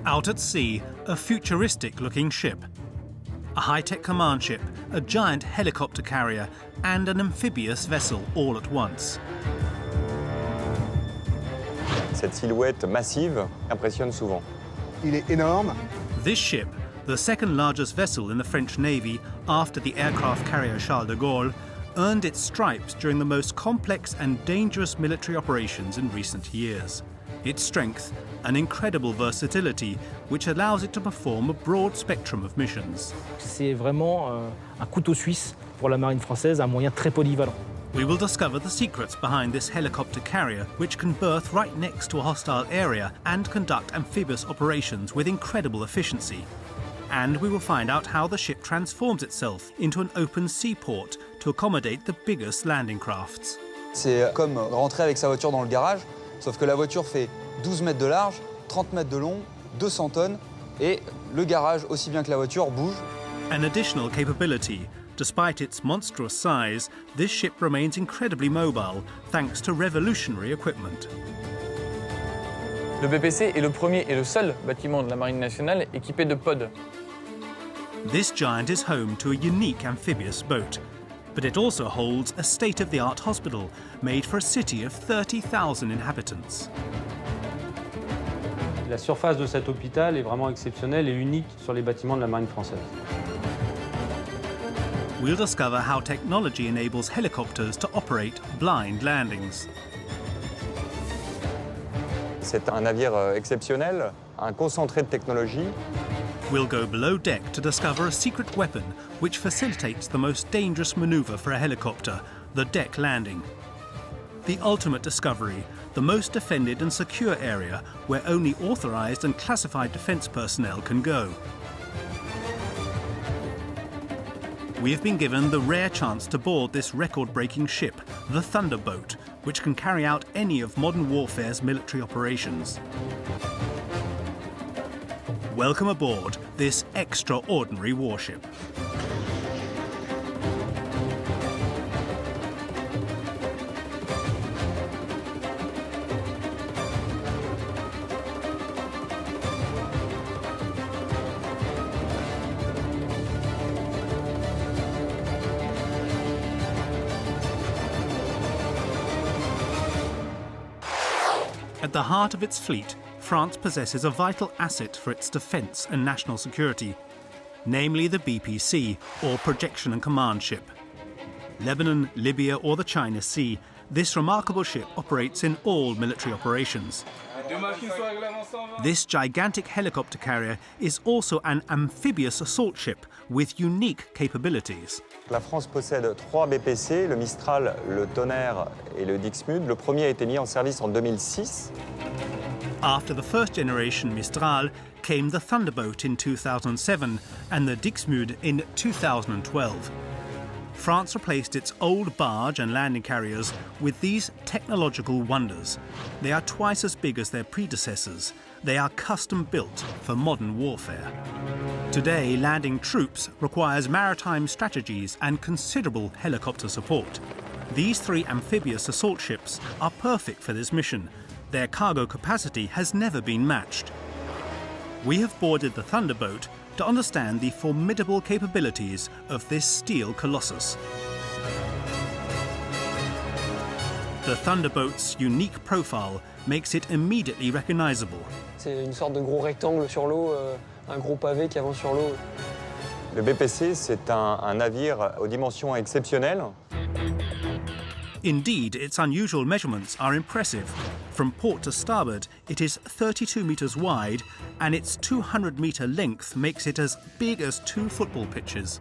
Out at sea, a futuristic-looking ship. A high-tech command ship, a giant helicopter carrier, and an amphibious vessel all at once. Cette silhouette massive impressionne souvent. Il est énorme. This ship, the second largest vessel in the French Navy after the aircraft carrier Charles de Gaulle, earned its stripes during the most complex and dangerous military operations in recent years. Its strength, an incredible versatility, which allows it to perform a broad spectrum of missions. C'est vraiment un couteau suisse pour la marine française, un moyen très polyvalent. We will discover the secrets behind this helicopter carrier, which can berth right next to a hostile area and conduct amphibious operations with incredible efficiency. And we will find out how the ship transforms itself into an open seaport to accommodate the biggest landing crafts. C'est comme rentrer avec sa voiture dans le garage, sauf que la voiture fait 12 mètres de large, 30 mètres de long, 200 tonnes, et le garage, aussi bien que la voiture, bouge. An additional capability. Despite its monstrous size, this ship remains incredibly mobile thanks to revolutionary equipment. Le BPC est le premier et le seul bâtiment de la Marine Nationale équipé de pods. This giant is home to a unique amphibious boat, but it also holds a state-of-the-art hospital made for a city of 30,000 inhabitants. La surface de cet hôpital est vraiment exceptionnelle et unique sur les bâtiments de la marine française. We'll discover how technology enables helicopters to operate blind landings. C'est un navire exceptionnel, un concentré de technologie. We'll go below deck to discover a secret weapon which facilitates the most dangerous maneuver for a helicopter, the deck landing. The ultimate discovery, the most defended and secure area where only authorized and classified defense personnel can go. We have been given the rare chance to board this record-breaking ship, the Thunderboat, which can carry out any of modern warfare's military operations. Welcome aboard this extraordinary warship. At the heart of its fleet, France possesses a vital asset for its defence and national security, namely the BPC, or Projection and Command Ship. Lebanon, Libya or the China Sea, this remarkable ship operates in all military operations. This gigantic helicopter carrier is also an amphibious assault ship with unique capabilities. La France possède 3 BPC, le Mistral, le Tonnerre et le Dixmude. Le premier a été mis en service en 2006. After the first generation Mistral came the Thunderboat in 2007 and the Dixmude in 2012. France replaced its old barge and landing carriers with these technological wonders. They are twice as big as their predecessors. They are custom built for modern warfare. Today, landing troops requires maritime strategies and considerable helicopter support. These 3 amphibious assault ships are perfect for this mission. Their cargo capacity has never been matched. We have boarded the Thunderboat to understand the formidable capabilities of this steel colossus. The Thunderboat's unique profile makes it immediately recognizable. C'est une sorte de gros rectangle sur l'eau, un gros pavé qui avance sur l'eau. Le BPC, c'est un navire aux dimensions exceptionnelles. Indeed, its unusual measurements are impressive. From port to starboard, it is 32 meters wide, and its 200-meter length makes it as big as 2 football pitches.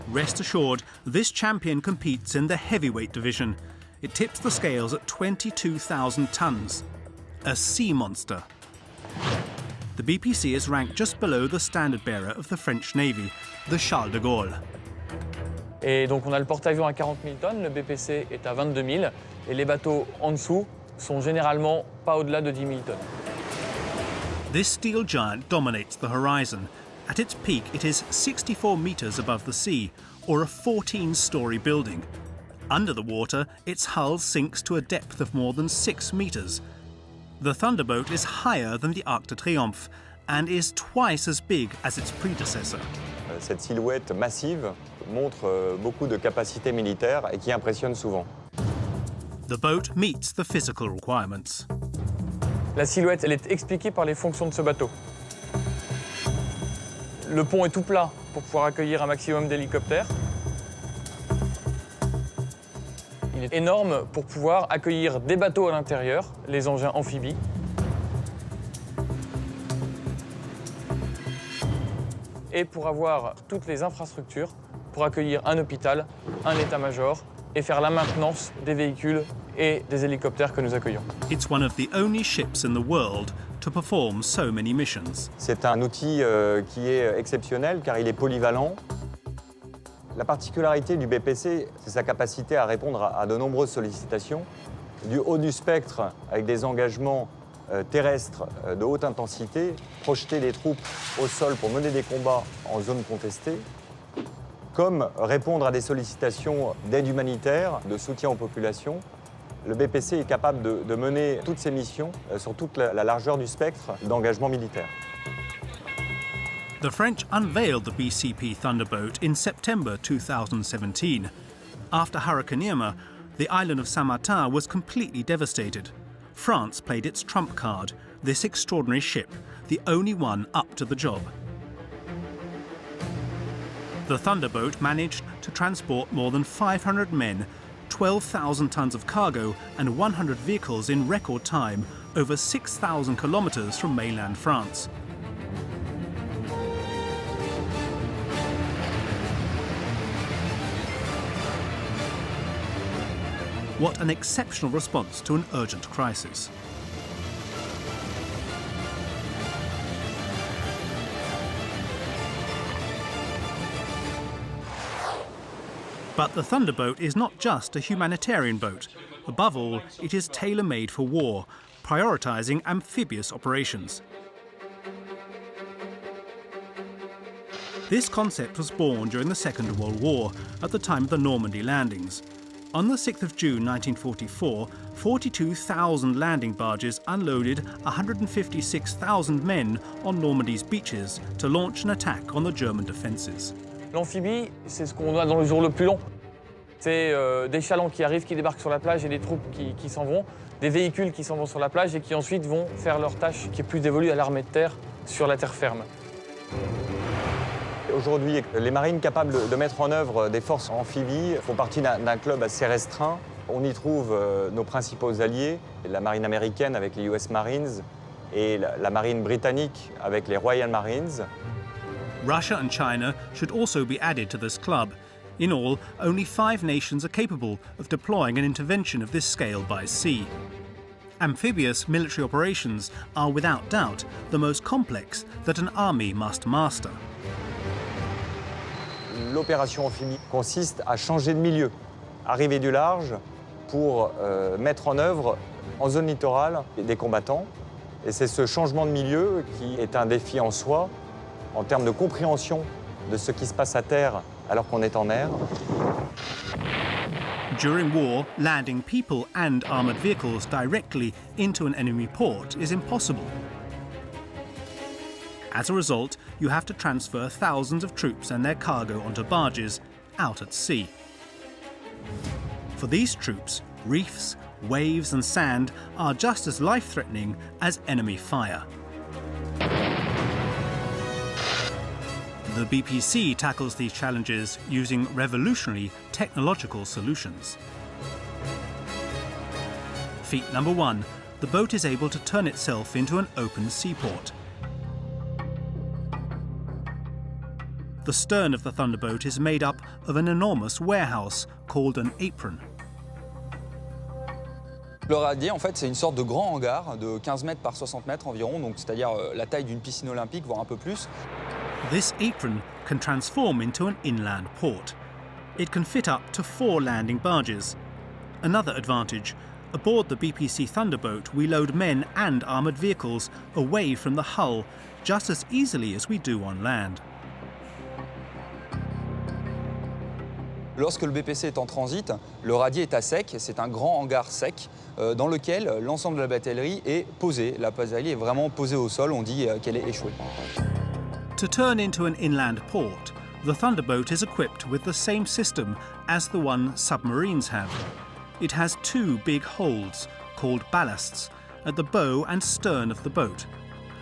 Rest assured, this champion competes in the heavyweight division. It tips the scales at 22,000 tons. A sea monster. The BPC is ranked just below the standard bearer of the French Navy, the Charles de Gaulle. Et donc on a le porte-avions à 40 000 tonnes, le BPC est à 22 000, et les bateaux en dessous sont généralement pas au-delà de 10 000 tonnes. This steel giant dominates the horizon. At its peak, it is 64 meters above the sea, or a 14-story building. Under the water, its hull sinks to a depth of more than 6 meters. The Thunderboat is higher than the Arc de Triomphe, and is twice as big as its predecessor. Cette silhouette massive montre beaucoup de capacités militaires et qui impressionne souvent. The boat meets the physical requirements. La silhouette, elle est expliquée par les fonctions de ce bateau. Le pont est tout plat pour pouvoir accueillir un maximum d'hélicoptères. Il est énorme pour pouvoir accueillir des bateaux à l'intérieur, les engins amphibies. Et pour avoir toutes les infrastructures pour accueillir un hôpital, un état-major et faire la maintenance des véhicules et des hélicoptères que nous accueillons. It's one of the only ships in the world to perform so many missions. C'est un outil qui est exceptionnel car il est polyvalent. La particularité du BPC, c'est sa capacité à répondre à de nombreuses sollicitations, du haut du spectre avec des engagements terrestres de haute intensité, projeter des troupes au sol pour mener des combats en zone contestée, comme répondre à des sollicitations d'aide humanitaire, de soutien aux populations. Le BPC est capable de mener toutes ces missions sur toute la largeur du spectre d'engagement militaire. The French unveiled the BCP Thunderboat in September 2017. After Hurricane Irma, the island of Saint-Martin was completely devastated. France played its trump card, this extraordinary ship, the only one up to the job. The Thunderboat managed to transport more than 500 men, 12,000 tons of cargo and 100 vehicles in record time, over 6,000 kilometers from mainland France. What an exceptional response to an urgent crisis. But the Thunderboat is not just a humanitarian boat. Above all, it is tailor-made for war, prioritizing amphibious operations. This concept was born during the Second World War, at the time of the Normandy landings. On the 6th of June 1944, 42,000 landing barges unloaded 156,000 men on Normandy's beaches to launch an attack on the German defences. L'amphibie, c'est ce qu'on a dans le jour le plus long. C'est des chalands qui arrivent, qui débarquent sur la plage et des troupes qui s'en vont, des véhicules qui s'en vont sur la plage et qui ensuite vont faire leur tâche qui est plus dévolue à l'armée de terre sur la terre ferme. Aujourd'hui, les marines capables de mettre en œuvre des forces amphibies font partie d'un club assez restreint. On y trouve nos principaux alliés, la marine américaine avec les US Marines et la marine britannique avec les Royal Marines. Russia and China should also be added to this club. In all, only 5 nations are capable of deploying an intervention of this scale by sea. Amphibious military operations are without doubt the most complex that an army must master. L'opération amphibie consiste à changer de milieu, arriver du large pour mettre en œuvre en zone littorale des combattants. Et c'est ce changement de milieu qui est un défi en soi, en termes de compréhension de ce qui se passe à terre alors qu'on est en mer. During war, landing people and armoured vehicles directly into an enemy port is impossible. As a result, you have to transfer thousands of troops and their cargo onto barges out at sea. For these troops, reefs, waves and sand are just as life-threatening as enemy fire. The BPC tackles these challenges using revolutionary technological solutions. Feat number 1, the boat is able to turn itself into an open seaport. The stern of the Thunderboat is made up of an enormous warehouse called an apron. Le radier, en fait, c'est une sorte de grand hangar de 15 mètres par 60 mètres environ, donc c'est-à-dire la taille d'une piscine olympique, voire un peu plus. This apron can transform into an inland port. It can fit up to 4 landing barges. Another advantage, aboard the BPC Thunderboat we load men and armoured vehicles away from the hull just as easily as we do on land. Lorsque le BPC est en transit, le radier est à sec, c'est un grand hangar sec dans lequel l'ensemble de la batellerie est posé. La batellerie est vraiment posée au sol, on dit qu'elle est échouée. To turn into an inland port, the Thunderboat is equipped with the same system as the one submarines have. It has two big holds, called ballasts, at the bow and stern of the boat.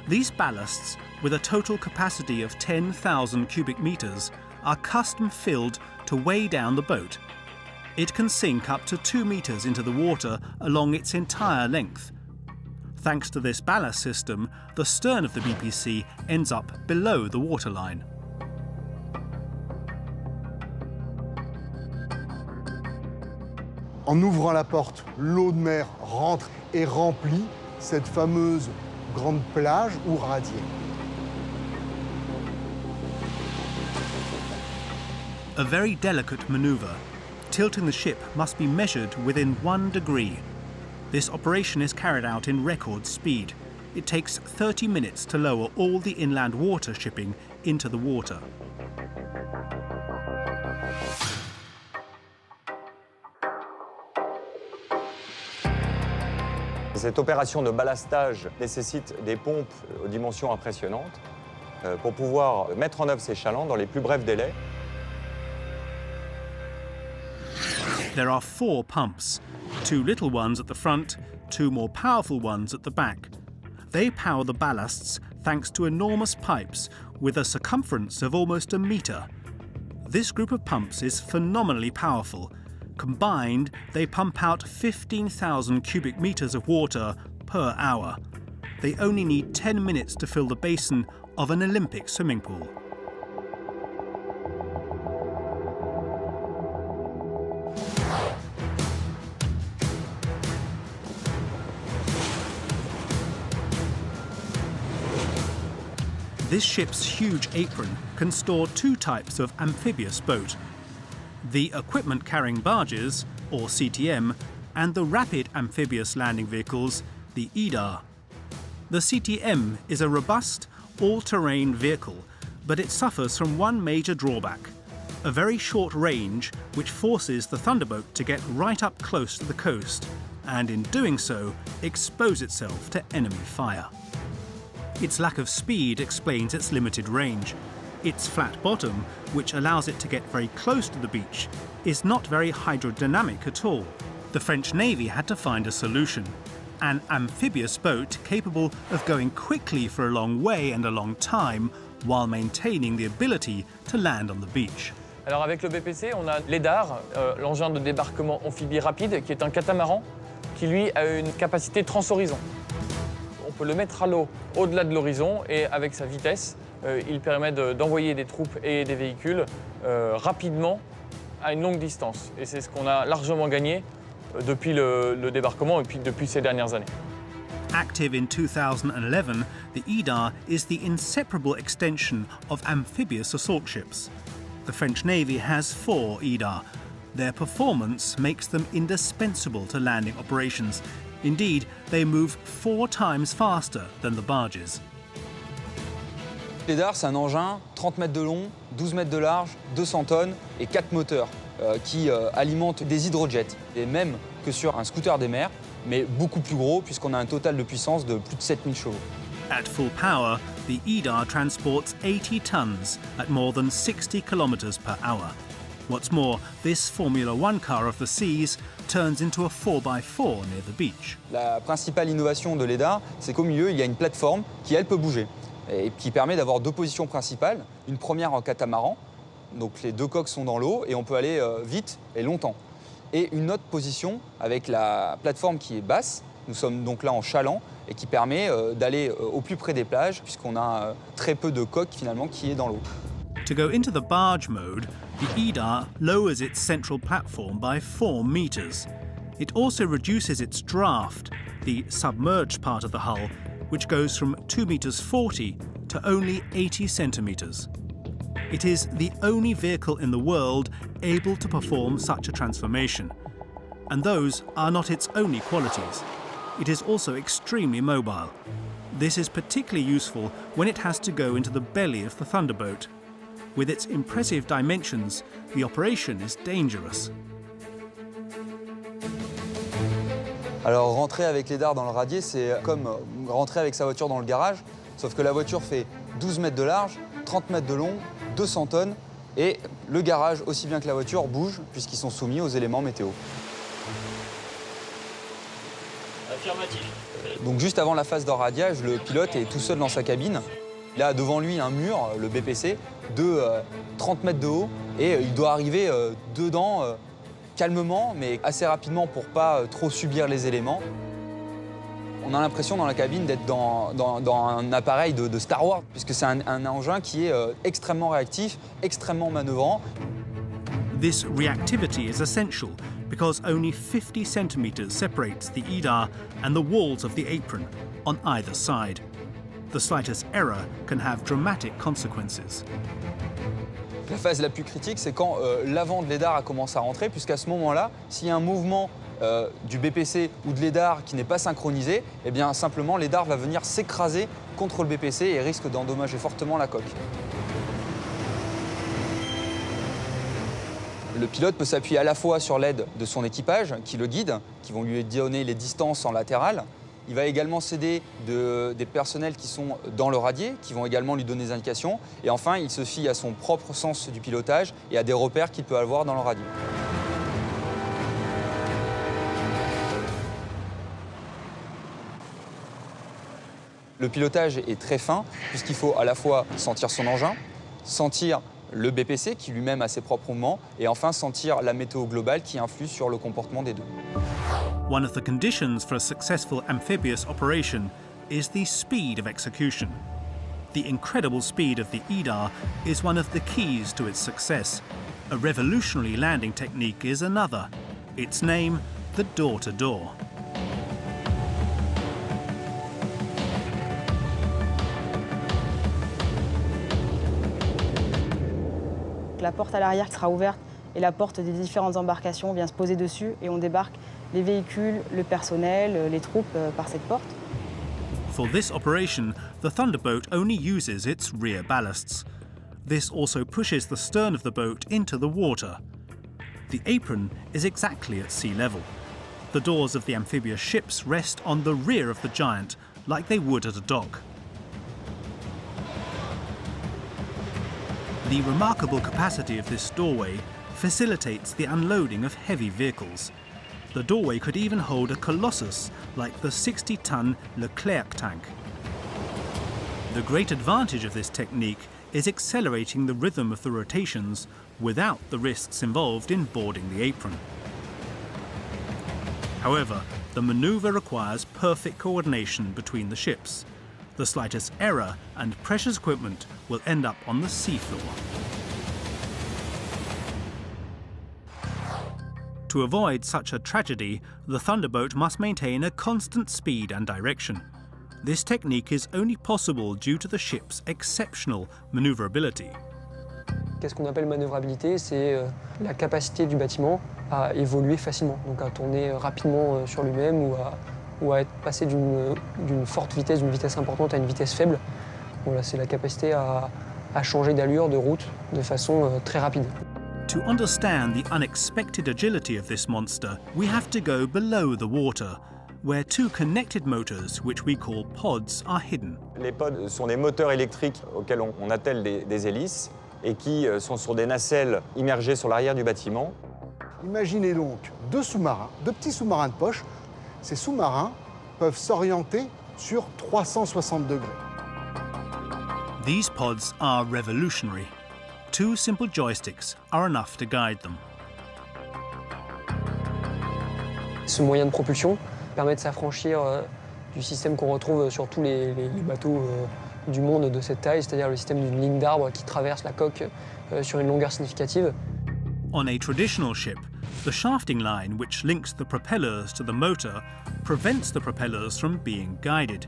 These ballasts, with a total capacity of 10,000 cubic meters, are custom filled to weigh down the boat. It can sink up to 2 meters into the water along its entire length. Thanks to this ballast system, the stern of the BPC ends up below the waterline. En ouvrant la porte, l'eau de mer rentre et remplit cette fameuse grande plage ou radier. A very delicate maneuver. Tilting the ship must be measured within 1 degree. This operation is carried out in record speed. It takes 30 minutes to lower all the inland water shipping into the water. Cette opération de ballastage nécessite des pompes aux dimensions impressionnantes pour pouvoir mettre en œuvre ces chalands dans les plus brefs délais. There are 4 pumps, 2 little ones at the front, 2 more powerful ones at the back. They power the ballasts thanks to enormous pipes with a circumference of almost a metre. This group of pumps is phenomenally powerful. Combined, they pump out 15,000 cubic meters of water per hour. They only need 10 minutes to fill the basin of an Olympic swimming pool. This ship's huge apron can store 2 types of amphibious boat. The equipment-carrying barges, or CTM, and the rapid amphibious landing vehicles, the EDAR. The CTM is a robust, all-terrain vehicle, but it suffers from one major drawback: a very short range which forces the Thunderboat to get right up close to the coast, and in doing so, expose itself to enemy fire. Its lack of speed explains its limited range. Its flat bottom, which allows it to get very close to the beach, is not very hydrodynamic at all. The French Navy had to find a solution: an amphibious boat capable of going quickly for a long way and a long time while maintaining the ability to land on the beach. Alors avec le BPC, on a l'EDAR, l'engin de débarquement amphibie rapide, qui est un catamaran qui lui a une capacité transhorizon. On peut le mettre à l'eau au-delà de l'horizon et avec sa vitesse, il permet d'envoyer des troupes et des véhicules rapidement à une longue distance. Et c'est ce qu'on a largement gagné depuis le débarquement et puis depuis ces dernières années. Active in 2011, the EDAR is the inseparable extension of amphibious assault ships. The French Navy has 4 EDAR. Their performance makes them indispensable to landing operations. Indeed, they move 4 times faster than the barges. L'EDAR, c'est un engin 30 mètres de long, 12 mètres de large, 200 tonnes et 4 moteurs qui alimentent des hydrojets, les mêmes que sur un scooter des mers, mais beaucoup plus gros puisqu'on a un total de puissance de plus de 7000 chevaux. At full power, the EDAR transports 80 tons at more than 60 kilometers per hour. What's more, this Formula One car of the seas turns into a 4x4 near the beach. La principale innovation de l'EDAR, c'est qu'au milieu, il y a une plateforme qui, elle, peut bouger et qui permet d'avoir 2 positions principales. Une première en catamaran, donc les 2 coques sont dans l'eau et on peut aller vite et longtemps. Et une autre position avec la plateforme qui est basse, nous sommes donc là en chaland, et qui permet d'aller au plus près des plages puisqu'on a très peu de coques finalement qui est dans l'eau. To go into the barge mode, the EDAR lowers its central platform by 4 meters. It also reduces its draft, the submerged part of the hull, which goes from 2 meters 40 to only 80 centimeters. It is the only vehicle in the world able to perform such a transformation. And those are not its only qualities. It is also extremely mobile. This is particularly useful when it has to go into the belly of the Thunderboat. With its impressive dimensions, the operation is dangerous. Alors rentrer avec les dards dans le radier, c'est comme rentrer avec sa voiture dans le garage, sauf que la voiture fait 12 mètres de large, 30 mètres de long, 200 tonnes, et le garage, aussi bien que la voiture, bouge puisqu'ils sont soumis aux éléments météo. Affirmatif. Donc juste avant la phase d'enradiage, le pilote est tout seul dans sa cabine. Il a devant lui un mur, le BPC, de 30 mètres de haut, et il doit arriver dedans calmement, mais assez rapidement pour pas trop subir les éléments. On a l'impression dans la cabine d'être dans un appareil de Star Wars, puisque c'est un engin qui est extrêmement réactif, extrêmement manœuvrant. This reactivity is essential because only 50 centimeters separates the EDAR and the walls of the apron on either side. The slightest error can have dramatic consequences. La phase la plus critique, c'est quand l'avant de l'EDAR commence à rentrer, puisqu'à ce moment-là, s'il y a un mouvement du BPC ou de l'EDAR qui n'est pas synchronisé, eh bien simplement l'EDAR va venir s'écraser contre le BPC et risque d'endommager fortement la coque. Le pilote peut s'appuyer à la fois sur l'aide de son équipage qui le guide, qui vont lui donner les distances en latéral. Il va également s'aider des personnels qui sont dans le radier, qui vont également lui donner des indications. Et enfin, il se fie à son propre sens du pilotage et à des repères qu'il peut avoir dans le radier. Le pilotage est très fin, puisqu'il faut à la fois sentir son engin, sentir le BPC qui lui-même a ses propres mouvements, et enfin sentir la météo globale qui influe sur le comportement des deux. One of the conditions for a successful amphibious operation is the speed of execution. The incredible speed of the EDAR is one of the keys to its success. A revolutionary landing technique is another. Its name, the door-to-door. La porte à l'arrière qui sera ouverte et la porte des différentes embarcations vient se poser dessus et on débarque les véhicules, le personnel, les troupes par cette porte. For this operation, the Thunderboat only uses its rear ballasts. This also pushes the stern of the boat into the water. The apron is exactly at sea level. The doors of the amphibious ships rest on the rear of the giant, like they would at a dock. The remarkable capacity of this doorway facilitates the unloading of heavy vehicles. The doorway could even hold a colossus like the 60-ton Leclerc tank. The great advantage of this technique is accelerating the rhythm of the rotations without the risks involved in boarding the apron. However, the maneuver requires perfect coordination between the ships. The slightest error and precious equipment will end up on the seafloor. To avoid such a tragedy, the Thunderboat must maintain a constant speed and direction. This technique is only possible due to the ship's exceptional maneuverability. Qu'est-ce qu'on appelle manœuvrabilité? C'est la capacité du bâtiment à évoluer facilement, donc à tourner rapidement sur lui-même ou à être passé d'une forte vitesse, d'une vitesse importante à une vitesse faible. Voilà, c'est la capacité à changer d'allure, de route, de façon très rapide. To understand the unexpected agility of this monster, we have to go below the water, where two connected motors, which we call pods, are hidden. Les pods sont des moteurs électriques auxquels on attelle des hélices et qui sont sur des nacelles immergées sur l'arrière du bâtiment. Imaginez donc deux sous-marins, deux petits sous-marins de poche. Ces sous-marins peuvent s'orienter sur 360 degrés. These pods are revolutionary. Two simple joysticks are enough to guide them. Ce moyen de propulsion permet de s'affranchir du système qu'on retrouve sur tous les bateaux du monde de cette taille, c'est-à-dire le système d'une ligne d'arbre qui traverse la coque sur une longueur significative. On a traditional ship, the shafting line which links the propellers to the motor prevents the propellers from being guided.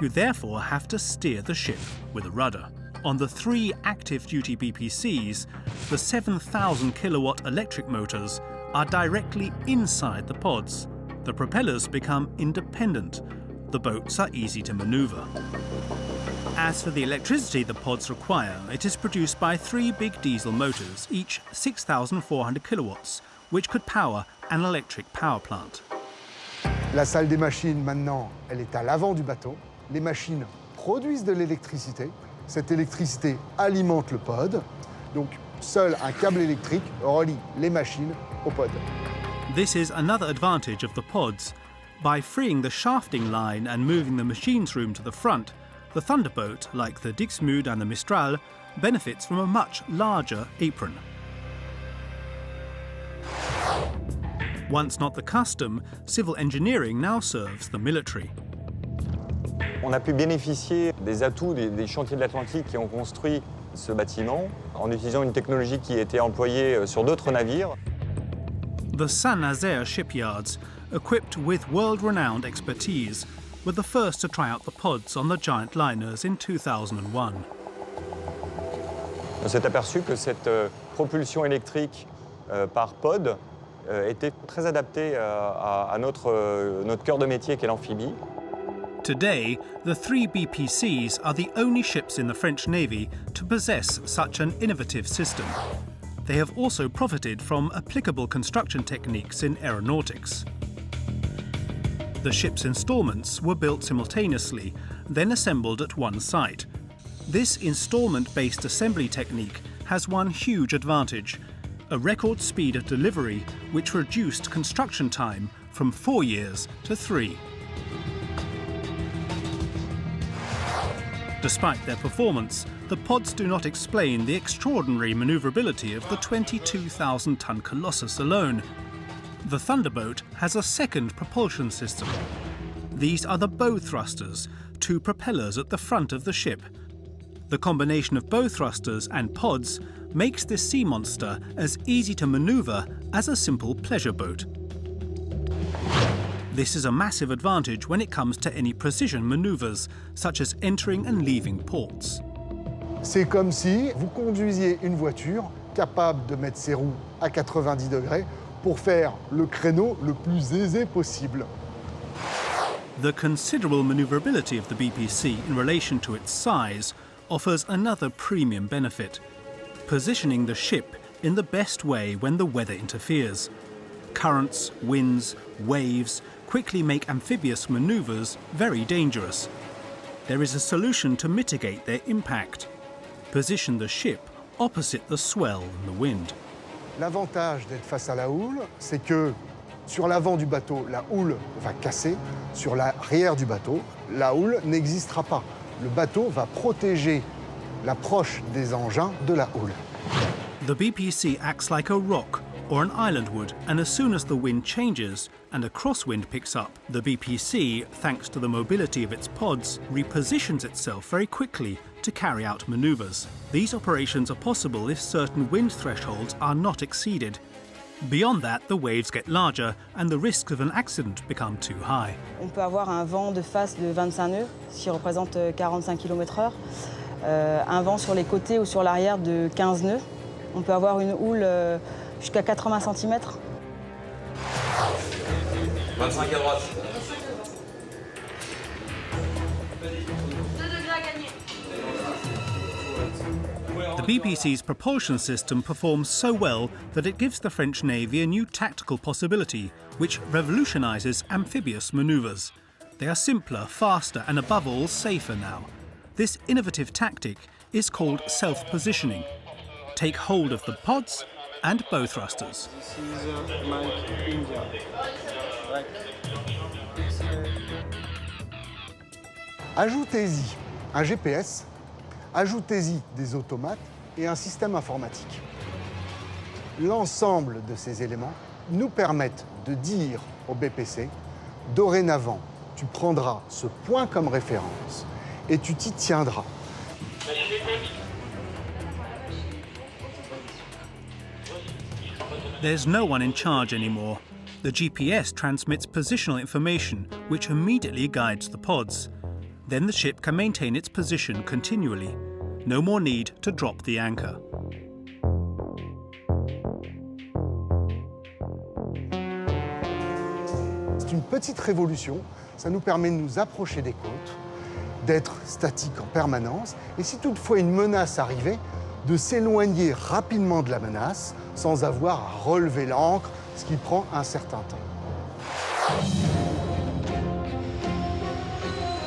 You therefore have to steer the ship with a rudder. On the three active-duty BPCs, the 7,000 kilowatt electric motors are directly inside the pods. The propellers become independent. The boats are easy to maneuver. As for the electricity the pods require, it is produced by three big diesel motors, each 6,400 kilowatts, which could power an electric power plant. La salle des machines, maintenant, elle est à l'avant du bateau. Les machines produisent de l'électricité. Cette électricité alimente le pod. Donc, seul un câble électrique relie les machines au pod. This is another advantage of the pods. By freeing the shafting line and moving the machines room to the front, the Thunderboat, like the Dixmude and the Mistral, benefits from a much larger apron. Once not the custom, civil engineering now serves the military. On a pu bénéficier des atouts des chantiers de l'Atlantique qui ont construit ce bâtiment en utilisant une technologie qui était employée sur d'autres navires. The Saint-Nazaire shipyards, equipped with world-renowned expertise, were the first to try out the pods on the giant liners in 2001. On s'est aperçu que cette propulsion électrique par pod était très adaptée à notre cœur de métier qu'est l'amphibie. Today, the 3 BPCs are the only ships in the French Navy to possess such an innovative system. They have also profited from applicable construction techniques in aeronautics. The ship's installments were built simultaneously, then assembled at one site. This installment-based assembly technique has one huge advantage: a record speed of delivery which reduced construction time from 4 years to 3. Despite their performance, the pods do not explain the extraordinary manoeuvrability of the 22,000-ton Colossus alone. The Thunderboat has a second propulsion system. These are the bow thrusters, 2 propellers at the front of the ship. The combination of bow thrusters and pods makes this sea monster as easy to maneuver as a simple pleasure boat. This is a massive advantage when it comes to any precision maneuvers, such as entering and leaving ports. C'est comme si vous conduisiez une voiture capable de mettre ses roues à 90 degrés pour faire le créneau le plus aisé possible. The considerable maneuverability of the BPC in relation to its size offers another premium benefit: positioning the ship in the best way when the weather interferes. Currents, winds, waves quickly make amphibious maneuvers very dangerous. There is a solution to mitigate their impact: position the ship opposite the swell and the wind. L'avantage d'être face à la houle, c'est que sur l'avant du bateau, la houle va casser. Sur l'arrière du bateau, la houle n'existera pas. Le bateau va protéger l'approche des engins de la houle. The BPC acts like a rock or an island would, and as soon as the wind changes and a crosswind picks up, the BPC, thanks to the mobility of its pods, repositions itself very quickly to carry out manoeuvres. These operations are possible if certain wind thresholds are not exceeded. Beyond that, the waves get larger and the risks of an accident become too high. On peut avoir un vent de face de 25 nœuds, ce qui représente 45 km/h. Un vent sur les côtés ou sur l'arrière de 15 nœuds. On peut avoir une houle jusqu'à 80 cm. 25 à droite. The BPC's propulsion system performs so well that it gives the French Navy a new tactical possibility, which revolutionises amphibious manoeuvres. They are simpler, faster and above all safer now. This innovative tactic is called self-positioning. Take hold of the pods and bow thrusters. This is like India. Right. Ajoutez-y un GPS, ajoutez-y des automates et un système informatique. L'ensemble de ces éléments nous permettent de dire au BPC, dorénavant, tu prendras ce point comme référence et tu t'y tiendras. There's no one in charge anymore. The GPS transmits positional information, which immediately guides the pods. Then the ship can maintain its position continually. No more need to drop the anchor. C'est une petite révolution. Ça nous permet de nous approcher des côtes, d'être statique en permanence, et si toutefois une menace arrivait, de s'éloigner rapidement de la menace sans avoir à relever l'ancre, ce qui prend un certain temps.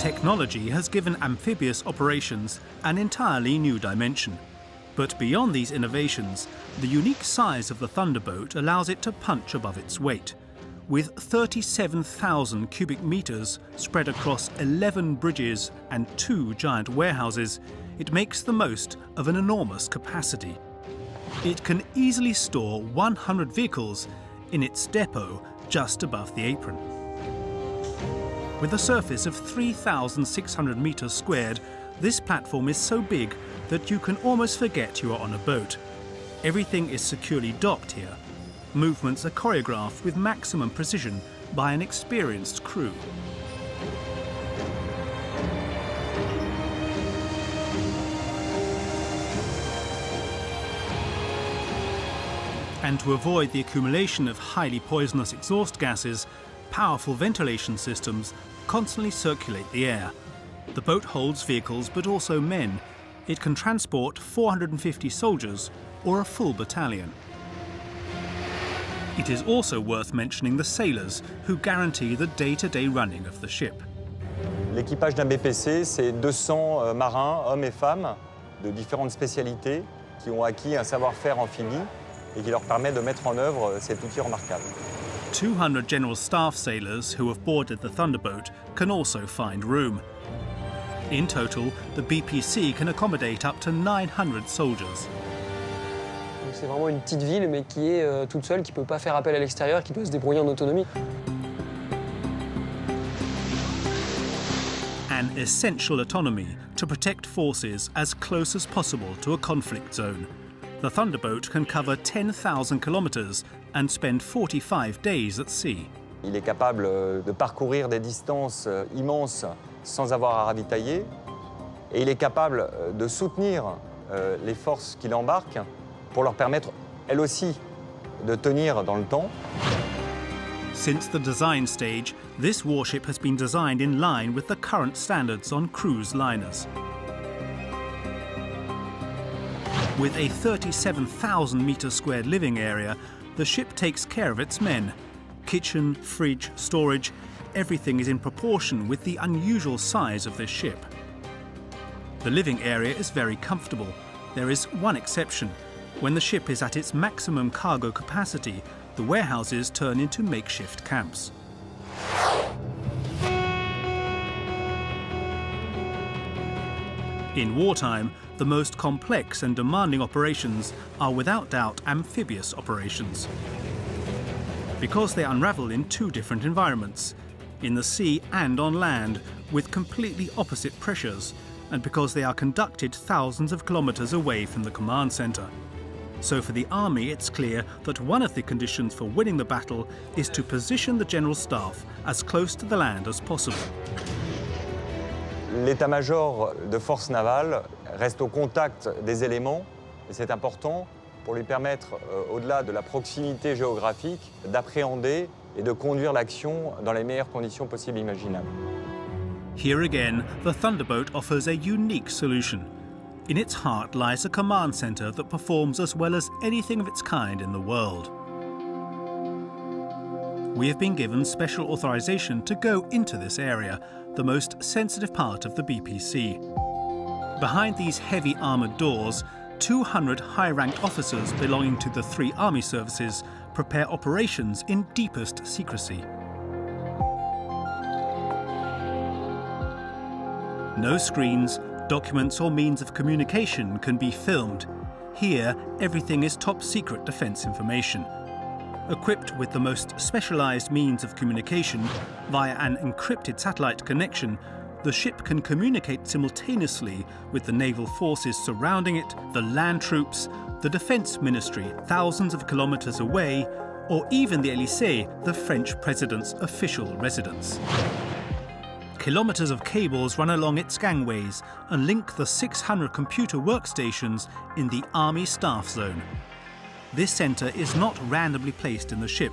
Technology has given amphibious operations an entirely new dimension. But beyond these innovations, the unique size of the Thunderboat allows it to punch above its weight. With 37,000 cubic meters spread across 11 bridges and 2 giant warehouses, it makes the most of an enormous capacity. It can easily store 100 vehicles in its depot just above the apron. With a surface of 3,600 meters squared, this platform is so big that you can almost forget you are on a boat. Everything is securely docked here. Movements are choreographed with maximum precision by an experienced crew. And to avoid the accumulation of highly poisonous exhaust gases, powerful ventilation systems constantly circulate the air. The boat holds vehicles but also men. It can transport 450 soldiers or a full battalion. It is also worth mentioning the sailors who guarantee the day-to-day running of the ship. L'équipage d'un BPC, c'est 200 marins, hommes et femmes, de différentes spécialités, qui ont acquis un savoir-faire amphibie et qui leur permet de mettre en œuvre cet outil remarquable. 200 General Staff sailors who have boarded the Thunderboat can also find room. In total, the BPC can accommodate up to 900 soldiers. C'est vraiment une petite ville, mais qui est toute seule, qui ne peut pas faire appel à l'extérieur, qui peut se débrouiller en autonomie. An essential autonomy to protect forces as close as possible to a conflict zone. The Thunderboat can cover 10,000 kilometers and spend 45 days at sea. Il est capable de parcourir des distances immenses sans avoir à ravitailler, et il est capable de soutenir les forces qui l'embarquent pour leur permettre, elles aussi, de tenir dans le temps. Since the design stage, this warship has been designed in line with the current standards on cruise liners. With a 37,000 meter squared living area, the ship takes care of its men. Kitchen, fridge, storage, everything is in proportion with the unusual size of this ship. The living area is very comfortable. There is one exception. When the ship is at its maximum cargo capacity, the warehouses turn into makeshift camps. In wartime, the most complex and demanding operations are without doubt amphibious operations. Because they unravel in two different environments, in the sea and on land, with completely opposite pressures, and because they are conducted thousands of kilometers away from the command center. So for the army, it's clear that one of the conditions for winning the battle is to position the general staff as close to the land as possible. L'état-major de force navale reste au contact des éléments, et c'est important pour lui permettre, au-delà de la proximité géographique, d'appréhender et de conduire l'action dans les meilleures conditions possibles et imaginables. Here again, the Thunderboat offers a unique solution. In its heart lies a command center that performs as well as anything of its kind in the world. We have been given special authorization to go into this area, the most sensitive part of the BPC. Behind these heavy armoured doors, 200 high-ranked officers belonging to the 3 army services prepare operations in deepest secrecy. No screens, documents or means of communication can be filmed. Here, everything is top-secret defence information. Equipped with the most specialised means of communication via an encrypted satellite connection, the ship can communicate simultaneously with the naval forces surrounding it, the land troops, the Defence Ministry thousands of kilometres away, or even the Élysée, the French president's official residence. Kilometres of cables run along its gangways and link the 600 computer workstations in the Army Staff Zone. This centre is not randomly placed in the ship.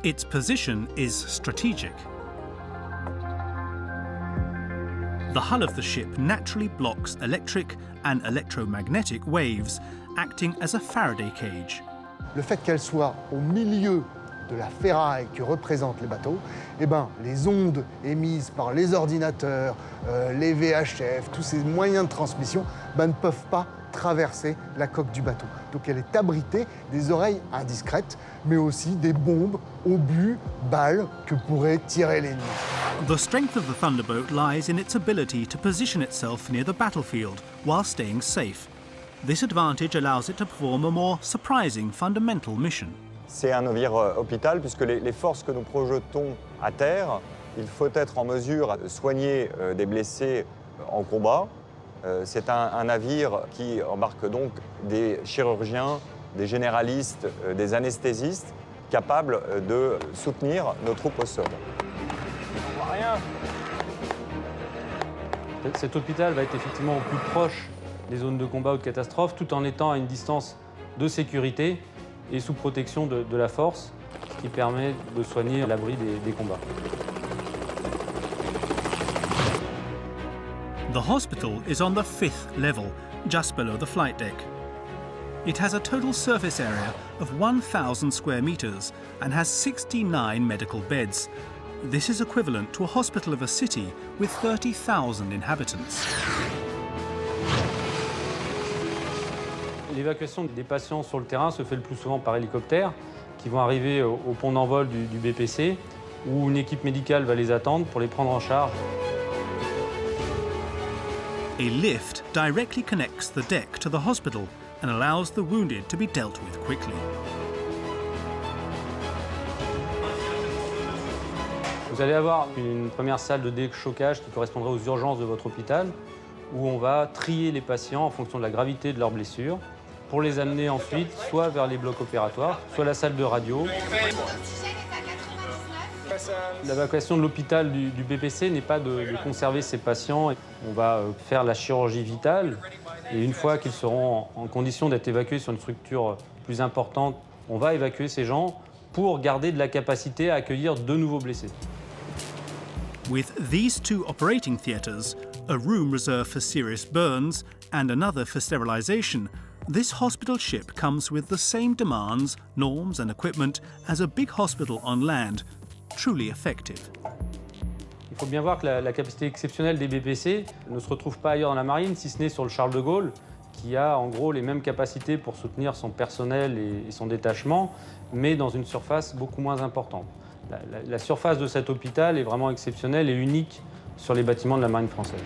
Its position is strategic. The hull of the ship naturally blocks electric and electromagnetic waves, acting as a Faraday cage. Le fait qu'elle soit au milieu de la ferraille que représentent les bateaux, eh ben, les ondes émises par les ordinateurs, les VHF, tous ces moyens de transmission, ne peuvent pas traverser la coque du bateau. Donc elle est abritée des oreilles indiscrètes, mais aussi des bombes, obus, balles que pourrait tirer l'ennemi. The strength of the Thunderboat lies in its ability to position itself near the battlefield while staying safe. This advantage allows it to perform a more surprising fundamental mission. C'est un navire hôpital puisque les forces que nous projetons à terre, il faut être en mesure de soigner des blessés en combat. C'est un navire qui embarque donc des chirurgiens, des généralistes, des anesthésistes capables de soutenir nos troupes au sol. Cet hôpital va être effectivement au plus proche des zones de combat ou de catastrophe, tout en étant à une distance de sécurité et sous protection de la force, ce qui permet de soigner à l'abri des combats. The hospital is on the 5th level, just below the flight deck. It has a total surface area of 1,000 square meters and has 69 medical beds. This is equivalent to a hospital of a city with 30,000 inhabitants. L'évacuation des patients sur le terrain se fait le plus souvent par hélicoptère, qui vont arriver au pont d'envol du BPC, où une équipe médicale va les attendre pour les prendre en charge. A lift directly connects the deck to the hospital and allows the wounded to be dealt with quickly. Vous allez avoir une première salle de déchocage qui correspondrait aux urgences de votre hôpital, où on va trier les patients en fonction de la gravité de leurs blessures, pour les amener ensuite soit vers les blocs opératoires, soit la salle de radio. L'évacuation de l'hôpital du BPC n'est pas de conserver ces patients. On va faire la chirurgie vitale et une fois qu'ils seront en condition d'être évacués sur une structure plus importante, on va évacuer ces gens pour garder de la capacité à accueillir de nouveaux blessés. With these two operating theatres, a room reserved for serious burns and another for sterilisation, this hospital ship comes with the same demands, norms and equipment as a big hospital on land, truly effective. Il faut bien voir que la capacité exceptionnelle des BPC ne se retrouve pas ailleurs dans la marine, si ce n'est sur le Charles de Gaulle, qui a en gros les mêmes capacités pour soutenir son personnel et son détachement, mais dans une surface beaucoup moins importante. La surface de cet hôpital est vraiment exceptionnelle et unique sur les bâtiments de la marine française.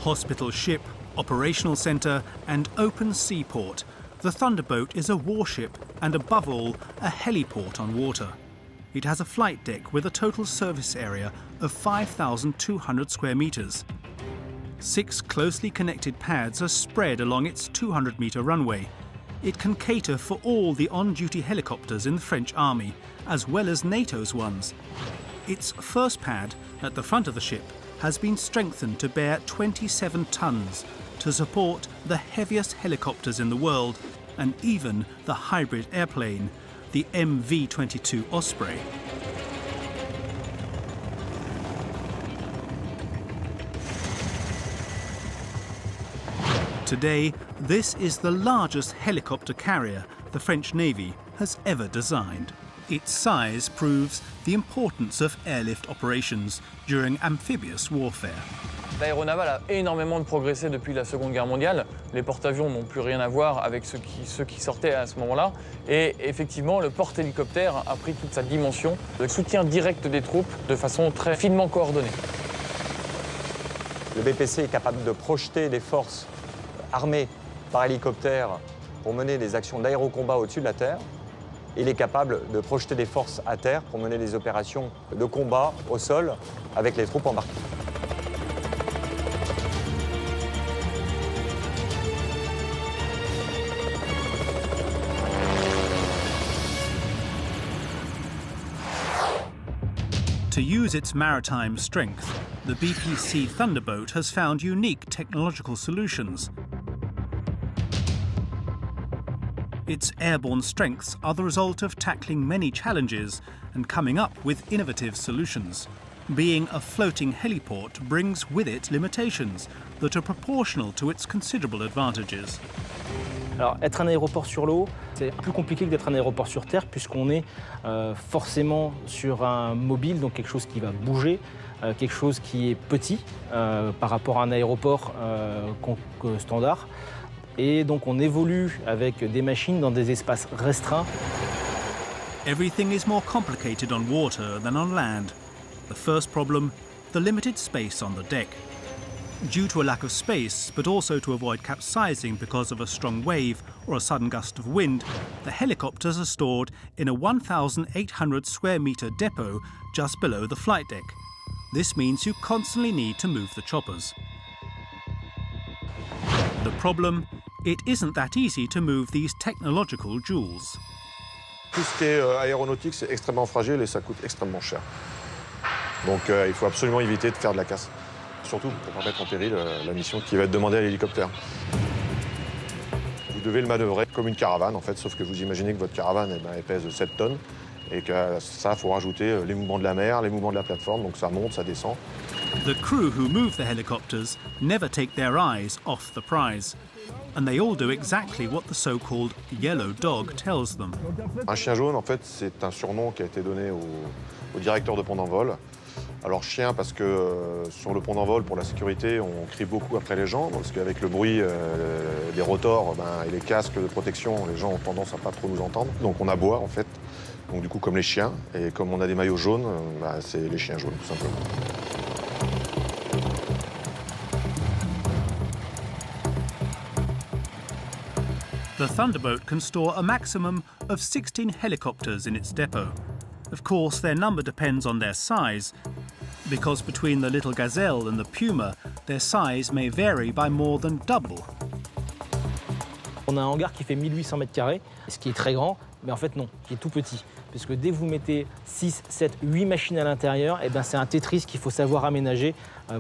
Hospital ship, operational centre and open seaport, the Thunderboat is a warship and above all a heliport on water. It has a flight deck with a total service area of 5,200 square metres. 6 closely connected pads are spread along its 200-metre runway. It can cater for all the on-duty helicopters in the French army, as well as NATO's ones. Its first pad, at the front of the ship, has been strengthened to bear 27 tons to support the heaviest helicopters in the world and even the hybrid airplane, the MV-22 Osprey. Today, this is the largest helicopter carrier the French Navy has ever designed. Its size proves the importance of airlift operations during amphibious warfare. L'aéronaval a énormément progressé depuis la Seconde Guerre mondiale. Les porte-avions n'ont plus rien à voir avec ceux qui sortaient à ce moment-là. Et effectivement, le porte-hélicoptère a pris toute sa dimension de soutien direct des troupes de façon très finement coordonnée. Le BPC est capable de projeter des forces armées par hélicoptère pour mener des actions d'aérocombat au-dessus de la Terre. Il est capable de projeter des forces à terre pour mener des opérations de combat au sol avec les troupes embarquées. To use its maritime strength, the BPC Thunderboat has found unique technological solutions. Its airborne strengths are the result of tackling many challenges and coming up with innovative solutions. Being a floating heliport brings with it limitations that are proportional to its considerable advantages. Alors, être un aéroport sur l'eau, c'est plus compliqué que d'être un aéroport sur terre, puisqu'on est forcément sur un mobile, donc quelque chose qui va bouger, quelque chose qui est petit par rapport à un aéroport standard. Et donc on évolue avec des machines dans des espaces restreints. Everything is more complicated on water than on land. The first problem, the limited space on the deck. Due to a lack of space, but also to avoid capsizing because of a strong wave or a sudden gust of wind, the helicopters are stored in a 1,800 square metre depot just below the flight deck. This means you constantly need to move the choppers. The problem, it isn't that easy to move these technological jewels. Tout ce qui est aéronautique, c'est extrêmement fragile et ça coûte extrêmement cher. Donc il faut absolument éviter de faire de la casse. Surtout pour ne pas mettre en péril la mission qui va être demandée à l'hélicoptère. Vous devez le manœuvrer comme une caravane, en fait, sauf que vous imaginez que votre caravane elle pèse 7 tonnes et que ça, il faut rajouter les mouvements de la mer, les mouvements de la plateforme, donc ça monte, ça descend. The crew who move the helicopters never take their eyes off the prize. And they all do exactly what the so-called yellow dog tells them. Un chien jaune, en fait, c'est un surnom qui a été donné au directeur de pont d'envol. Alors chien parce que sur le pont d'envol, pour la sécurité, on crie beaucoup après les gens, parce qu'avec le bruit des rotors et les casques de protection, les gens ont tendance à pas trop nous entendre. Donc on aboie en fait, donc du coup comme les chiens, et comme on a des maillots jaunes, c'est les chiens jaunes tout simplement. The Thunderbolt can store a maximum of 16 helicopters in its depot. Of course, their number depends on their size, because between the Little Gazelle and the Puma, their size may vary by more than double. On a un hangar qui fait 1800 mètres carrés, ce qui est très grand, mais en fait non, qui est tout petit. Puisque dès que vous mettez 6, 7, 8 machines à l'intérieur, c'est un Tetris qu'il faut savoir aménager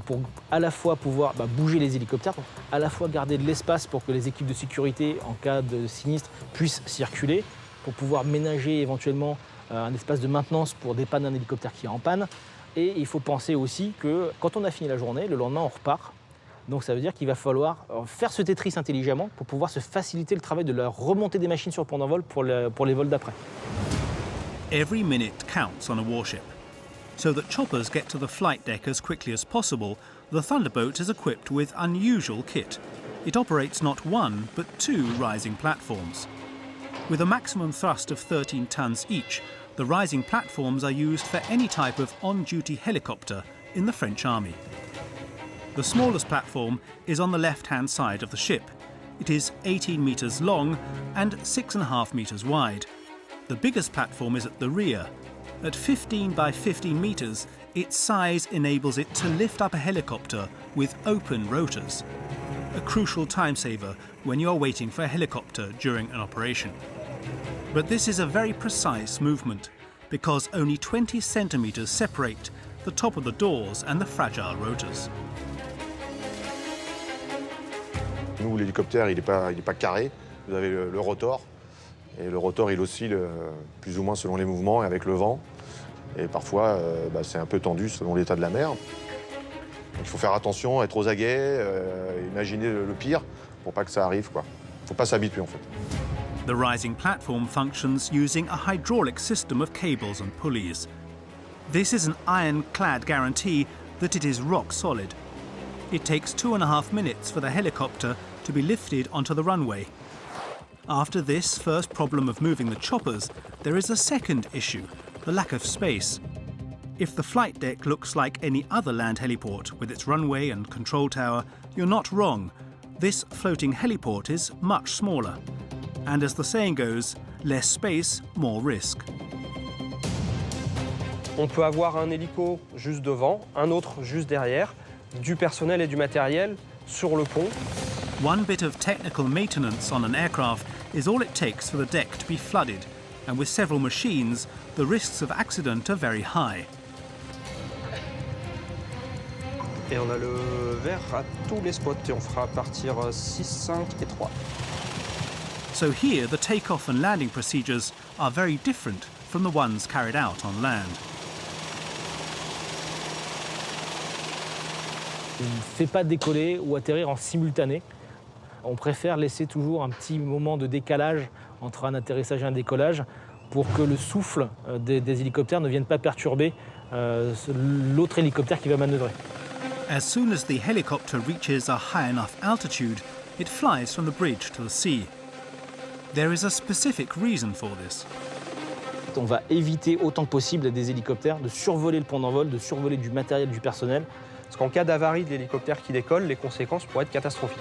pour à la fois pouvoir bouger les hélicoptères, à la fois garder de l'espace pour que les équipes de sécurité, en cas de sinistre, puissent circuler, pour pouvoir ménager éventuellement un espace de maintenance pour dépanner un hélicoptère qui est en panne. Et il faut penser aussi que quand on a fini la journée, le lendemain on repart. Donc ça veut dire qu'il va falloir faire ce Tetris intelligemment pour pouvoir se faciliter le travail de la remontée des machines sur le pont d'envol pour les vols d'après. Every minute counts on a warship. So that choppers get to the flight deck as quickly as possible, the Thunderbolt is equipped with unusual kit. It operates not one, but 2 rising platforms. With a maximum thrust of 13 tons each, the rising platforms are used for any type of on-duty helicopter in the French Army. The smallest platform is on the left-hand side of the ship. It is 18 metres long and 6.5 metres wide. The biggest platform is at the rear. At 15 by 15 metres, its size enables it to lift up a helicopter with open rotors. A crucial time saver when you are waiting for a helicopter during an operation. But this is a very precise movement, because only 20 centimetres separate the top of the doors and the fragile rotors. Nous, l'hélicoptère, il n'est pas carré. Vous avez le rotor. Et le rotor, il oscille plus ou moins selon les mouvements et avec le vent. Et parfois, c'est un peu tendu selon l'état de la mer. Donc, il faut faire attention, être aux aguets, imaginer le pire pour pas que ça arrive, quoi. Faut pas s'habituer, en fait. The rising platform functions using a hydraulic system of cables and pulleys. This is an ironclad guarantee that it is rock solid. It takes 2.5 minutes for the helicopter to be lifted onto the runway. After this first problem of moving the choppers, there is a second issue, the lack of space. If the flight deck looks like any other land heliport with its runway and control tower, you're not wrong. This floating heliport is much smaller. And as the saying goes, less space, more risk. On peut avoir un hélico juste devant, un autre juste derrière, du personnel et du matériel sur le pont. One bit of technical maintenance on an aircraft is all it takes for the deck to be flooded, and with several machines, the risks of accident are very high. Et on a le vert à tous les spots et on fera partir 6, 5 et 3. So here the takeoff and landing procedures are very different from the ones carried out on land. On ne fait pas décoller ou atterrir en simultané. On préfère laisser toujours un petit moment de décalage entre un atterrissage et un décollage pour que le souffle des hélicoptères ne vienne pas perturber l'autre hélicoptère qui va manœuvrer. As soon as the helicopter reaches a high enough altitude, it flies from the bridge to the sea. There is a specific reason for this. On va éviter autant que possible à des hélicoptères de survoler le pont d'envol, de survoler du matériel, du personnel. Parce qu'en cas d'avarie de l'hélicoptère qui décolle, les conséquences pourraient être catastrophiques.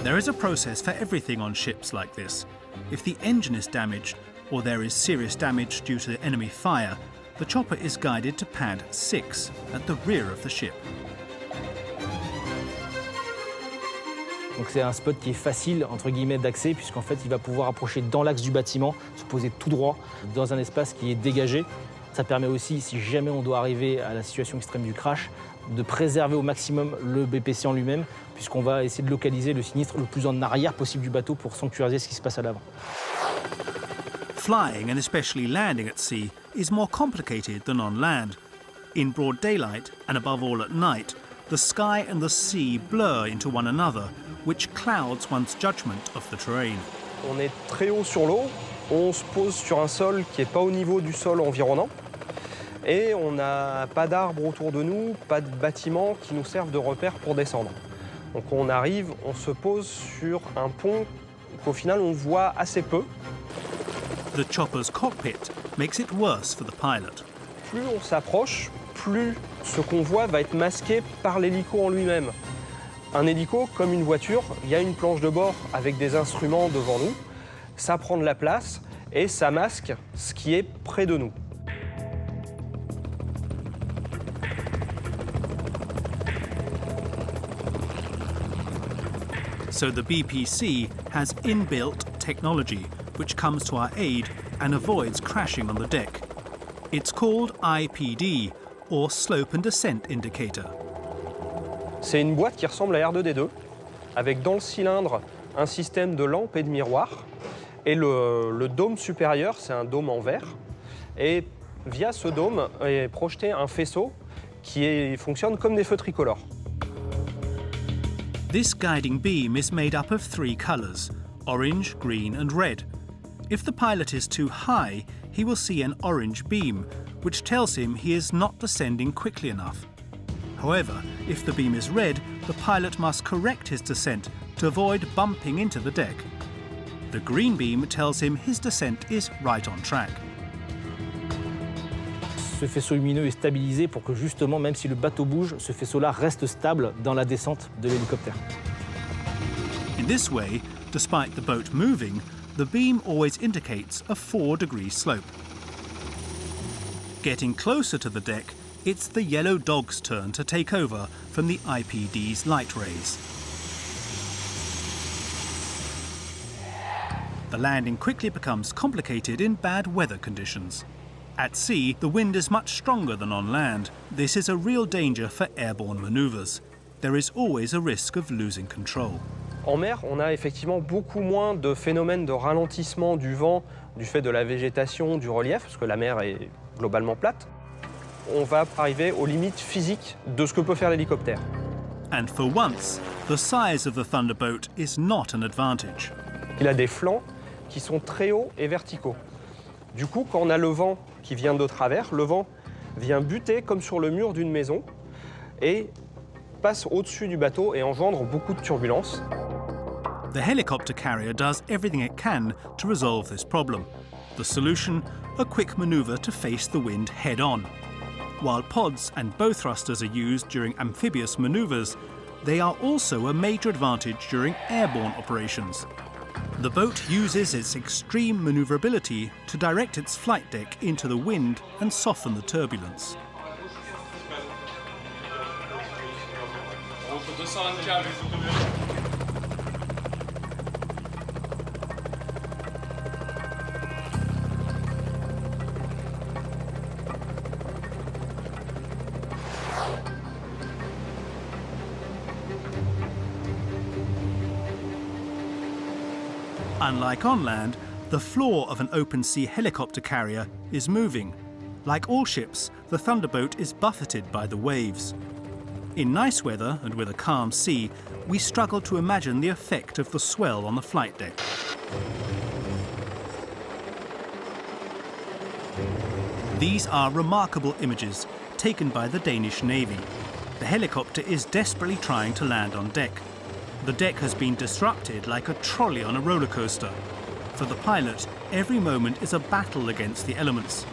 There is a process for everything on ships like this. If the engine is damaged, or there is serious damage due to enemy fire, the chopper is guided to pad 6 at the rear of the ship. Donc c'est un spot qui est facile entre guillemets d'accès puisqu'en fait il va pouvoir approcher dans l'axe du bâtiment, se poser tout droit dans un espace qui est dégagé. Ça permet aussi, si jamais on doit arriver à la situation extrême du crash, de préserver au maximum le BPC en lui-même puisqu'on va essayer de localiser le sinistre le plus en arrière possible du bateau pour sanctuariser ce qui se passe à l'avant. Flying, and especially landing at sea, is more complicated than on land. In broad daylight, and above all at night, the sky and the sea blur into one another, which clouds one's judgment of the terrain. On est très haut sur l'eau, on se pose sur un sol qui n'est pas au niveau du sol environnant, et on n'a pas d'arbres autour de nous, pas de bâtiments qui nous servent de repère pour descendre. Donc on arrive, on se pose sur un pont qu'au final on voit assez peu. The chopper's cockpit makes it worse for the pilot. Plus on s'approche, plus ce qu'on voit va être masqué par l'hélico en lui-même. Un hélico, comme une voiture, il y a une planche de bord avec des instruments devant nous. Ça prend de la place et ça masque ce qui est près de nous. So the BPC has inbuilt technology which comes to our aid and avoids crashing on the deck. It's called IPD, or Slope and Descent Indicator. C'est une boîte qui ressemble à R2D2, avec dans le cylindre un système de lampes et de miroirs. Et le dôme supérieur, c'est un dôme en verre. Et via ce dôme est projeté un faisceau qui fonctionne comme des feux tricolores. This guiding beam is made up of 3 colours: orange, green and red. If the pilot is too high, he will see an orange beam, which tells him he is not descending quickly enough. However, if the beam is red, the pilot must correct his descent to avoid bumping into the deck. The green beam tells him his descent is right on track. Ce faisceau lumineux est stabilisé pour que justement, même si le bateau bouge, ce faisceau-là reste stable dans la descente de l'hélicoptère. In this way, despite the boat moving, the beam always indicates a 4-degree slope. Getting closer to the deck, it's the yellow dog's turn to take over from the IPD's light rays. The landing quickly becomes complicated in bad weather conditions. At sea, the wind is much stronger than on land. This is a real danger for airborne manoeuvres. There is always a risk of losing control. En mer, on a effectivement beaucoup moins de phénomènes de ralentissement du vent du fait de la végétation, du relief, parce que la mer est globalement plate. On va arriver aux limites physiques de ce que peut faire l'hélicoptère. And for once, the size of the Thunderboat is not an advantage. Il a des flancs qui sont très hauts et verticaux. Du coup, quand on a le vent qui vient de travers, le vent vient buter comme sur le mur d'une maison et passe au-dessus du bateau et engendre beaucoup de turbulences. The helicopter carrier does everything it can to resolve this problem. The solution, a quick manoeuvre to face the wind head-on. While pods and bow thrusters are used during amphibious manoeuvres, they are also a major advantage during airborne operations. The boat uses its extreme maneuverability to direct its flight deck into the wind and soften the turbulence. Unlike on land, the floor of an open-sea helicopter carrier is moving. Like all ships, the Thunderboat is buffeted by the waves. In nice weather and with a calm sea, we struggle to imagine the effect of the swell on the flight deck. These are remarkable images taken by the Danish Navy. The helicopter is desperately trying to land on deck. The deck has been disrupted like a trolley on a roller coaster. For the pilot, every moment is a battle against the elements.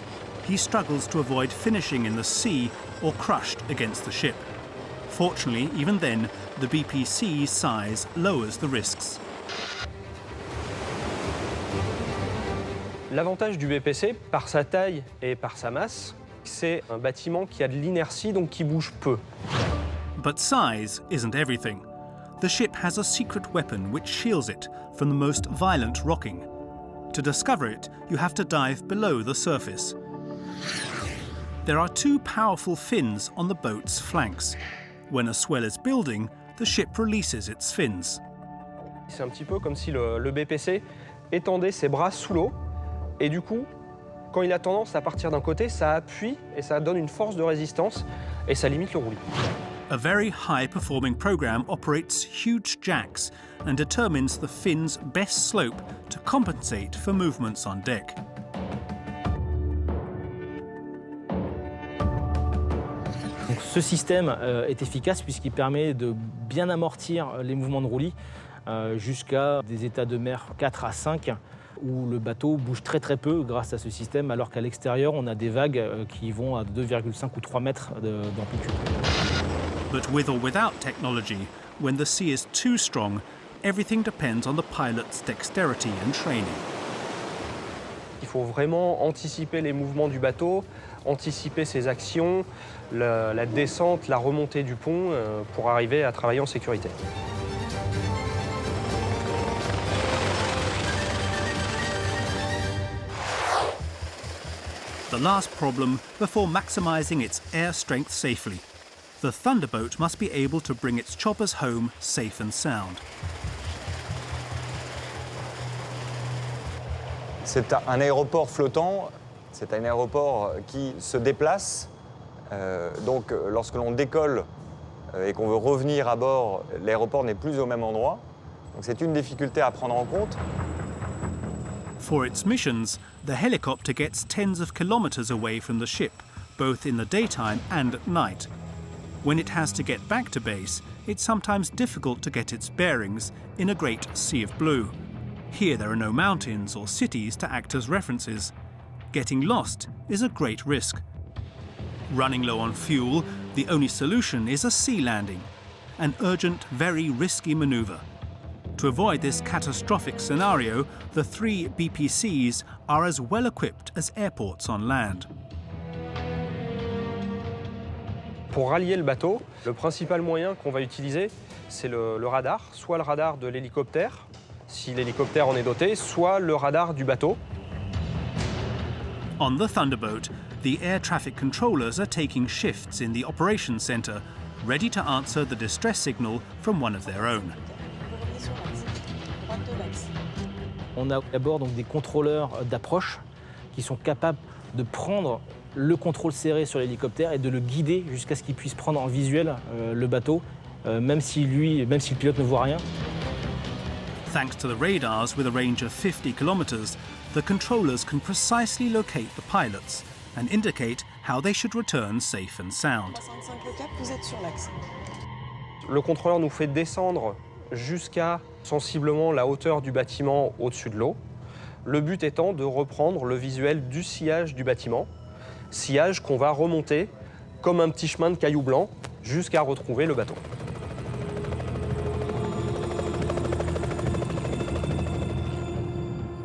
He struggles to avoid finishing in the sea or crushed against the ship. Fortunately, even then, the BPC's size lowers the risks. L'avantage du BPC, par sa taille et par sa masse, c'est un bâtiment qui a de l'inertie, donc qui bouge peu. But size isn't everything. The ship has a secret weapon which shields it from the most violent rocking. To discover it, you have to dive below the surface. There are two powerful fins on the boat's flanks. When a swell is building, the ship releases its fins. C'est un petit peu comme si le BPC étendait ses bras sous l'eau, et du coup, quand il a tendance à partir d'un côté, ça appuie et ça donne une force de résistance et ça limite le roulis. A very high-performing program operates huge jacks and determines the fin's best slope to compensate for movements on deck. Donc, ce système est efficace puisqu'il permet de bien amortir les mouvements de roulis jusqu'à des états de mer 4 à 5 où le bateau bouge très peu grâce à ce système, alors qu'à l'extérieur, on a des vagues qui vont à 2,5 ou 3 mètres d'amplitude. But with or without technology, when the sea is too strong, everything depends on the pilot's dexterity and training. Il faut vraiment anticiper les mouvements du bateau, anticiper ses actions, la descente, la remontée du pont pour arriver à travailler en sécurité. The last problem before maximizing its air strength safely. The Thunderboat must be able to bring its choppers home safe and sound. C'est un aéroport flottant, c'est un aéroport qui se déplace. Donc lorsque l'on décolle et qu'on veut revenir à bord, l'aéroport n'est plus au même endroit. Donc c'est une difficulté à prendre en compte. For its missions, the helicopter gets tens of kilometers away from the ship, both in the daytime and at night. When it has to get back to base, it's sometimes difficult to get its bearings in a great sea of blue. Here there are no mountains or cities to act as references. Getting lost is a great risk. Running low on fuel, the only solution is a sea landing, an urgent, very risky maneuver. To avoid this catastrophic scenario, the 3 BPCs are as well equipped as airports on land. Pour rallier le bateau, le principal moyen qu'on va utiliser, c'est le radar, soit le radar de l'hélicoptère, si l'hélicoptère en est doté, soit le radar du bateau. On the Thunderboat, the air traffic controllers are taking shifts in the operations center, ready to answer the distress signal from one of their own. On a à bord donc des contrôleurs d'approche qui sont capables de prendre le contrôle serré sur l'hélicoptère et de le guider jusqu'à ce qu'il puisse prendre en visuel le bateau, même si le pilote ne voit rien. Thanks to the radars with a range of 50 kilometers, the controllers can precisely locate the pilots and indicate how they should return safe and sound. Le contrôleur nous fait descendre jusqu'à sensiblement la hauteur du bâtiment au-dessus de l'eau. Le but étant de reprendre le visuel du sillage du bâtiment, sillage qu'on va remonter comme un petit chemin de cailloux blancs jusqu'à retrouver le bateau.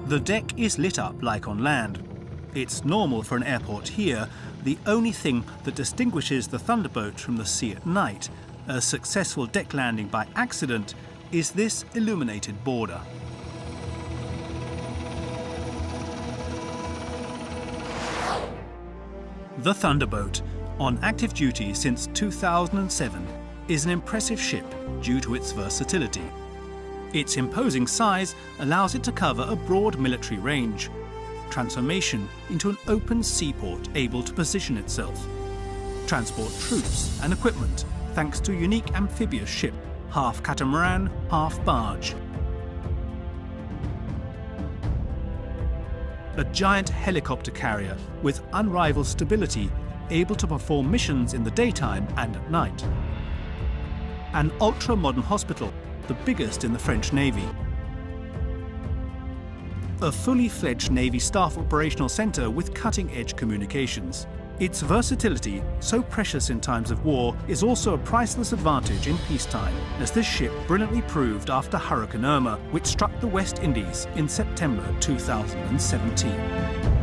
The deck is lit up like on land. It's normal for an airport here. The only thing that distinguishes the Thunderboat from the sea at night, a successful deck landing by accident, is this illuminated border. The Thunderboat, on active duty since 2007, is an impressive ship due to its versatility. Its imposing size allows it to cover a broad military range. Transformation into an open seaport able to position itself. Transport troops and equipment thanks to a unique amphibious ship, half catamaran, half barge. A giant helicopter carrier with unrivaled stability, able to perform missions in the daytime and at night. An ultra-modern hospital, the biggest in the French Navy. A fully fledged Navy staff operational centre with cutting-edge communications. Its versatility, so precious in times of war, is also a priceless advantage in peacetime, as this ship brilliantly proved after Hurricane Irma, which struck the West Indies in September 2017.